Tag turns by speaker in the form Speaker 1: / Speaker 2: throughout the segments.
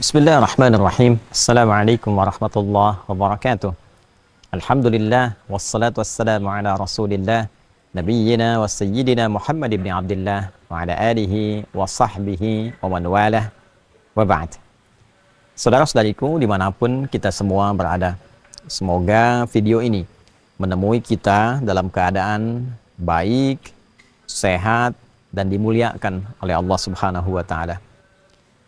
Speaker 1: Bismillahirrahmanirrahim. Assalamualaikum warahmatullahi wabarakatuh. Alhamdulillah wassalatu wassalamu ala Rasulillah nabiyyina wa sayyidina Muhammad ibn Abdullah wa ala alihi wa sahbihi wa man walah wa ba'd. Saudara-saudariku dimanapun kita semua berada, semoga video ini menemui kita dalam keadaan baik, sehat, dan dimuliakan oleh Allah Subhanahu wa Ta'ala.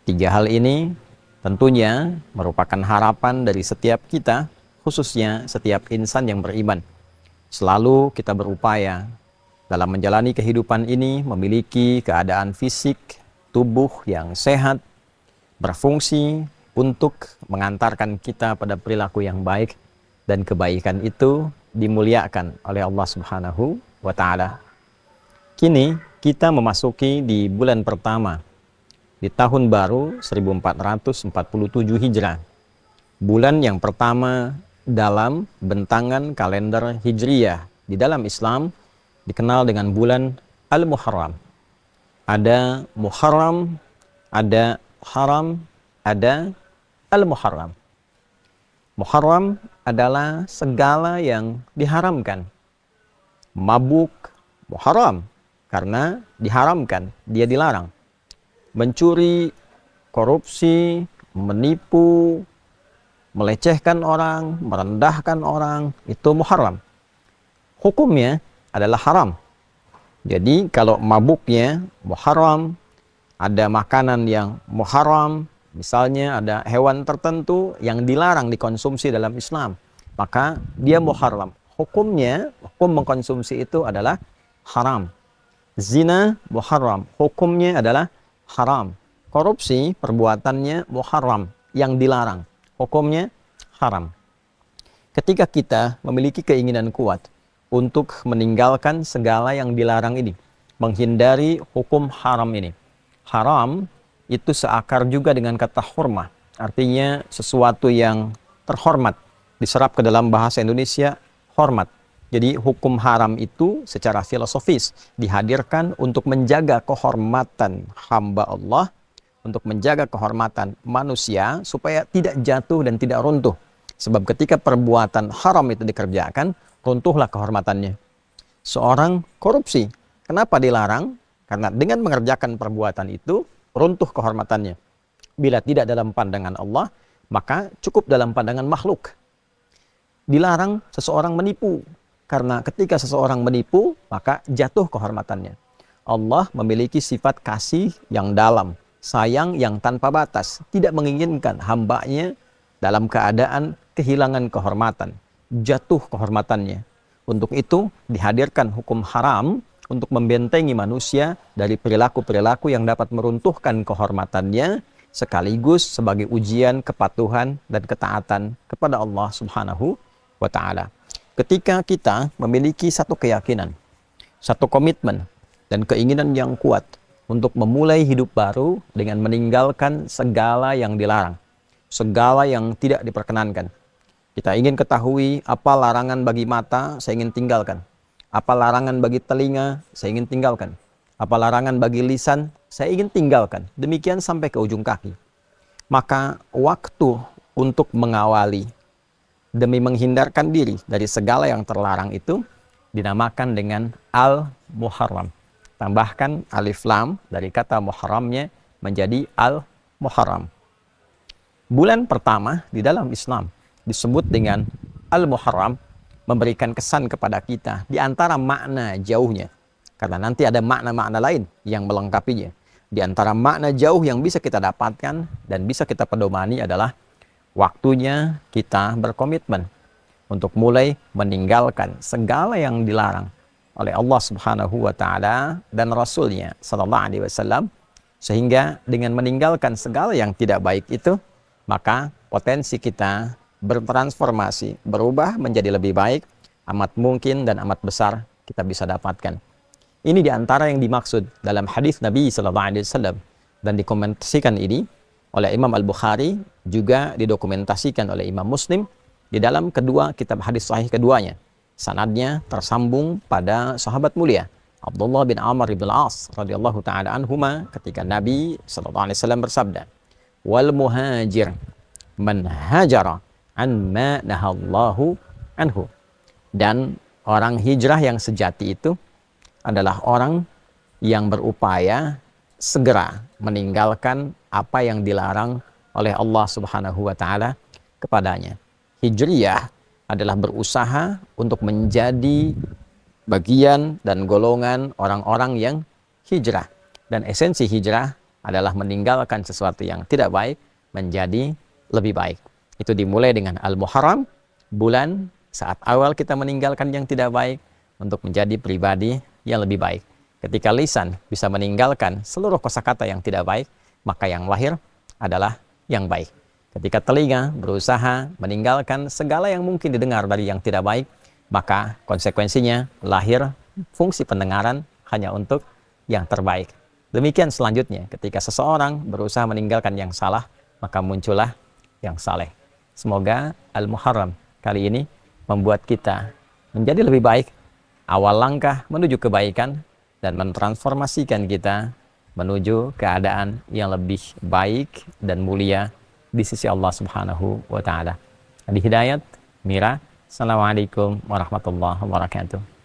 Speaker 1: Tiga hal ini tentunya merupakan harapan dari setiap kita, khususnya setiap insan yang beriman. Selalu kita berupaya dalam menjalani kehidupan ini memiliki keadaan fisik, tubuh yang sehat, berfungsi untuk mengantarkan kita pada perilaku yang baik, dan kebaikan itu dimuliakan oleh Allah Subhanahu wa Ta'ala. Kini kita memasuki di bulan pertama di tahun baru 1447 Hijrah, bulan yang pertama dalam bentangan kalender Hijriyah. Di dalam Islam dikenal dengan bulan Al-Muharram. Ada Muharram, ada Haram, ada Al-Muharram. Muharram adalah segala yang diharamkan. Mabuk muharram karena diharamkan, dia dilarang. Mencuri, korupsi, menipu, melecehkan orang, merendahkan orang, itu muharram. Hukumnya adalah haram. Jadi kalau mabuknya muharram, ada makanan yang muharram, misalnya ada hewan tertentu yang dilarang dikonsumsi dalam Islam, maka dia muharram. Hukumnya, hukum mengkonsumsi itu adalah haram. Zina muharram, hukumnya adalah haram. Korupsi perbuatannya muharram, yang dilarang, hukumnya haram. Ketika kita memiliki keinginan kuat untuk meninggalkan segala yang dilarang ini, menghindari hukum haram ini. Haram itu seakar juga dengan kata hurmah, artinya sesuatu yang terhormat. Diserap ke dalam bahasa Indonesia, hormat. Jadi hukum haram itu secara filosofis dihadirkan untuk menjaga kehormatan hamba Allah, untuk menjaga kehormatan manusia supaya tidak jatuh dan tidak runtuh. Sebab ketika perbuatan haram itu dikerjakan, runtuhlah kehormatannya. Seorang korupsi, kenapa dilarang? Karena dengan mengerjakan perbuatan itu, runtuh kehormatannya. Bila tidak dalam pandangan Allah, maka cukup dalam pandangan makhluk. Dilarang seseorang menipu. Karena ketika seseorang menipu, maka jatuh kehormatannya. Allah memiliki sifat kasih yang dalam, sayang yang tanpa batas, tidak menginginkan hambanya dalam keadaan kehilangan kehormatan, jatuh kehormatannya. Untuk itu dihadirkan hukum haram untuk membentengi manusia dari perilaku-perilaku yang dapat meruntuhkan kehormatannya, sekaligus sebagai ujian kepatuhan dan ketaatan kepada Allah Subhanahu wa Ta'ala. Ketika kita memiliki satu keyakinan, satu komitmen, dan keinginan yang kuat untuk memulai hidup baru dengan meninggalkan segala yang dilarang, segala yang tidak diperkenankan. Kita ingin ketahui apa larangan bagi mata, saya ingin tinggalkan. Apa larangan bagi telinga, saya ingin tinggalkan. Apa larangan bagi lisan, saya ingin tinggalkan. Demikian sampai ke ujung kaki. Maka waktu untuk mengawali demi menghindarkan diri dari segala yang terlarang itu dinamakan dengan Al-Muharram. Tambahkan alif lam dari kata muharramnya menjadi Al-Muharram. Bulan pertama di dalam Islam disebut dengan Al-Muharram, memberikan kesan kepada kita di antara makna jauhnya. Karena nanti ada makna-makna lain yang melengkapinya. Di antara makna jauh yang bisa kita dapatkan dan bisa kita pedomani adalah waktunya kita berkomitmen untuk mulai meninggalkan segala yang dilarang oleh Allah Subhanahu wa Ta'ala dan Rasulnya Sallallahu Alaihi Wasallam, sehingga dengan meninggalkan segala yang tidak baik itu, maka potensi kita bertransformasi, berubah menjadi lebih baik, amat mungkin dan amat besar kita bisa dapatkan. Ini diantara yang dimaksud dalam hadis Nabi Sallallahu Alaihi Wasallam, dan dikomentasikan ini oleh Imam Al-Bukhari, juga didokumentasikan oleh Imam Muslim di dalam kedua kitab hadis sahih keduanya. Sanadnya tersambung pada sahabat mulia Abdullah bin Amr bin Al-As radhiyallahu taala anhuma, ketika Nabi sallallahu alaihi wasallam bersabda, wal muhajir man hajara an ma nahallahu anhu. Dan orang hijrah yang sejati itu adalah orang yang berupaya segera meninggalkan apa yang dilarang oleh Allah Subhanahu wa taala kepadanya. Hijriyah adalah berusaha untuk menjadi bagian dan golongan orang-orang yang hijrah. Dan esensi hijrah adalah meninggalkan sesuatu yang tidak baik menjadi lebih baik. Itu dimulai dengan Al-Muharram, bulan saat awal kita meninggalkan yang tidak baik untuk menjadi pribadi yang lebih baik. Ketika lisan bisa meninggalkan seluruh kosakata yang tidak baik, maka yang lahir adalah yang baik. Ketika telinga berusaha meninggalkan segala yang mungkin didengar dari yang tidak baik, maka konsekuensinya lahir fungsi pendengaran hanya untuk yang terbaik. Demikian selanjutnya, ketika seseorang berusaha meninggalkan yang salah, maka muncullah yang saleh. Semoga Al-Muharram kali ini membuat kita menjadi lebih baik, awal langkah menuju kebaikan, dan mentransformasikan kita menuju keadaan yang lebih baik dan mulia di sisi Allah Subhanahu wa ta'ala. Adi Hidayat, Mira, Assalamualaikum warahmatullahi wabarakatuh.